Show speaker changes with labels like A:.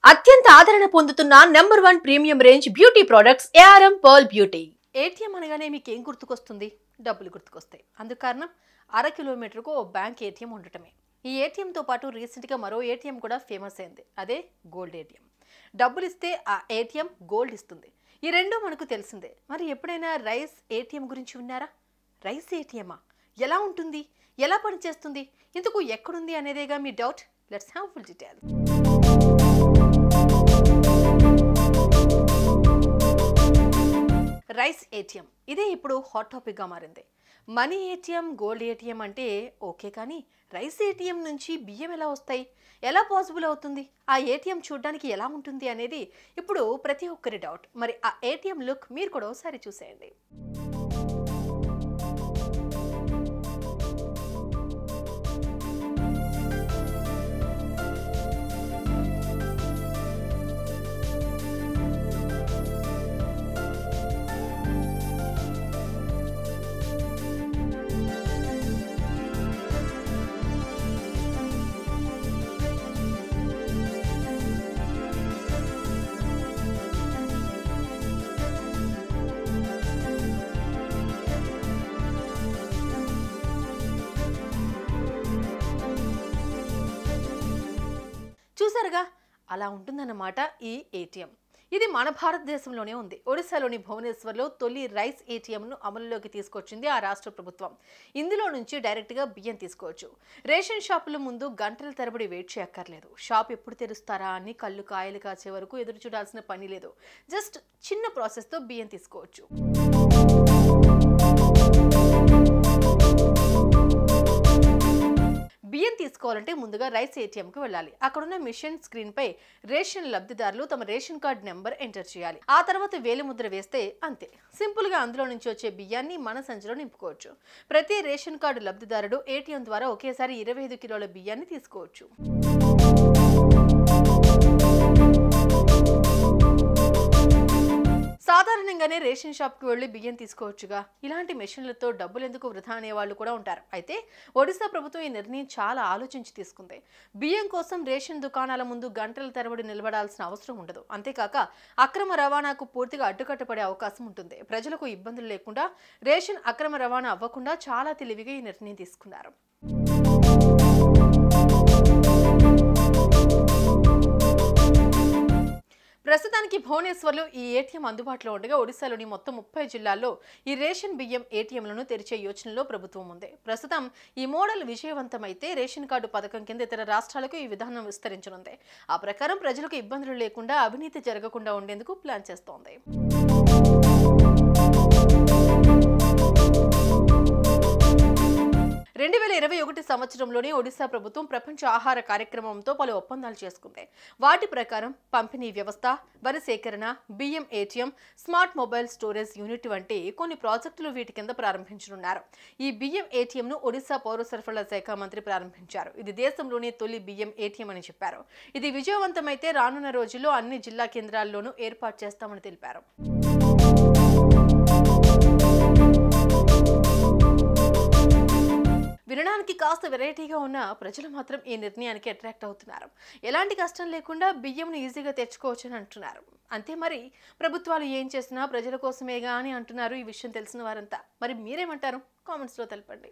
A: అత్యంత ఆదరణ పొందుతున్న number 1 premium range beauty products ARM pearl beauty. ATM అనగానే మీకు ఏం గుర్తుకొస్తుంది? డబ్బులు గుర్తుకొస్తాయి. అందుకు కారణం అర కిలోమీటర్కు ఓ బ్యాంక్ ఏటీఎం ఉండటమే. ఈ ఏటీఎంతో పాటు రీసెంట్గా మరో ఏటీఎం కూడా ఫేమస్ అయింది. అదే గోల్డ్ ఏటీఎం. డబ్బులు ఇస్తే ఆ ఏటీఎం గోల్డ్ ఇస్తుంది. ఈ రెండు మనకు తెలిసిందే. మరి ఎప్పుడైనా రైస్ ఏటీఎం గురించి విన్నారా? రైస్ ఏటీఎమా? ఎలా ఉంటుంది? ఎలా పనిచేస్తుంది? ఇందుకు ఎక్కడుంది అనేదేగా మీ doubt. Let's have full details. Rice ATM ఇదే ఇప్పుడు హాట్ టాపిక్గా మారింది. మనీ ఏటీఎం, గోల్డ్ ఏటీఎం అంటే ఓకే, కానీ రైస్ ఏటీఎం నుంచి బియ్యం ఎలా వస్తాయి? ఎలా పాసిబుల్ అవుతుంది? ఆ ఏటీఎం చూడడానికి ఎలా ఉంటుంది అనేది ఇప్పుడు ప్రతి ఒక్కరి డౌట్. మరి ఆ ఏటీఎం లుక్ మీరు కూడా ఒకసారి చూసేయండి. చూసారుగా, అలా ఉంటుందన్నమాట ఈ ఏటీఎం. ఇది మన భారతదేశంలోనే ఉంది. ఒడిశాలోని భువనేశ్వర్లో తొలి రైస్ ఏటీఎంను అమలులోకి తీసుకొచ్చింది ఆ రాష్ట్ర ప్రభుత్వం. ఇందులో నుంచి డైరెక్ట్గా బియ్యం తీసుకోవచ్చు. రేషన్ షాపుల ముందు గంటల తరబడి వెయిట్ చేయక్కర్లేదు. షాప్ ఎప్పుడు తెరుస్తారా అని కళ్ళు కాయలు కాచే వరకు ఎదురు చూడాల్సిన పని లేదు. జస్ట్ చిన్న ప్రాసెస్తో బియ్యం తీసుకోవచ్చు. బియ్యం తీసుకోవాలంటే ముందుగా రైస్ ఏటీఎంకి వెళ్ళాలి. అక్కడున్న మిషన్ స్క్రీన్ పై రేషన్ లబ్ధిదారులు తమ రేషన్ కార్డు నెంబర్ ఎంటర్ చేయాలి. ఆ తర్వాత వేలిముద్ర వేస్తే అంతే. సింపుల్ గా అందులో నుంచి వచ్చే బియ్యాన్ని మన సంచిలో నింపుకోవచ్చు. ప్రతి రేషన్ కార్డు లబ్ధిదారుడు ఏటీఎం ద్వారా ఒకేసారి 25 కిలోల బియ్యాన్ని తీసుకోవచ్చు. సాధారణంగానే రేషన్ షాప్కి వెళ్లి బియ్యం తీసుకోవచ్చుగా. ఇలాంటి మెషిన్లతో డబ్బులు ఎందుకు వృధా అనే వాళ్ళు కూడా ఉంటారు. అయితే ఒడిశా ప్రభుత్వం ఈ నిర్ణయం చాలా ఆలోచించి తీసుకుంది. బియ్యం కోసం రేషన్ దుకాణాల ముందు గంటల తరబడి నిలబడాల్సిన అవసరం ఉండదు. అంతేకాక అక్రమ రవాణాకు పూర్తిగా అడ్డుకట్టపడే అవకాశం ఉంటుంది. ప్రజలకు ఇబ్బందులు లేకుండా, రేషన్ అక్రమ రవాణా అవ్వకుండా చాలా తెలివిగా ఈ నిర్ణయం తీసుకున్నారు. ప్రస్తుతానికి భువనేశ్వర్లో ఈ ఏటీఎం అందుబాటులో ఉండగా ఒడిశాలోని మొత్తం 30 జిల్లాల్లో ఈ రేషన్ బియ్యం ఏటీఎంలను తెరిచే యోచనలో ప్రభుత్వం ఉంది. ప్రస్తుతం ఈ మోడల్ విజయవంతమైతే రేషన్ కార్డు పథకం కింద ఇతర రాష్ట్రాలకు ఈ విధానం విస్తరించనుంది. ఆ ప్రకారం ప్రజలకు ఇబ్బందులు లేకుండా, అవినీతి జరగకుండా ఉండేందుకు ప్లాన్ చేస్తోంది. 2021 సంవత్సరంలోనే ఒడిశా ప్రభుత్వం ప్రపంచ ఆహార కార్యక్రమంతో పలు ఒప్పందాలు చేసుకుంది. వాటి ప్రకారం పంపిణీ వ్యవస్థ, వరి సేకరణ, బియ్యం ATM, smart mobile storage unit వంటి కొన్ని ప్రాజెక్టులు వీటి కింద ప్రారంభించనున్నారు. ఈ బియ్యం ఏటీఎంను ఒడిశా పౌర సరఫరాల శాఖ మంత్రి ప్రారంభించారు. ఇది దేశంలోనే తొలి బియ్యం ఏటీఎం అని చెప్పారు. ఇది విజయవంతమైతే రానున్న రోజుల్లో అన్ని జిల్లా కేంద్రాల్లోనూ ఏర్పాటు చేస్తామని తెలిపారు. వినడానికి కాస్త వెరైటీగా ఉన్న ప్రజలు మాత్రం ఈ నిర్ణయానికి అట్రాక్ట్ అవుతున్నారు. ఎలాంటి కష్టం లేకుండా బియ్యంను ఈజీగా తెచ్చుకోవచ్చని అంటున్నారు. అంతే, మరి ప్రభుత్వాలు ఏం చేసినా ప్రజల కోసమేగా అని అంటున్నారు ఈ విషయం తెలిసిన వారంతా. మరి మీరేమంటారు? కామెంట్స్లో తెలపండి.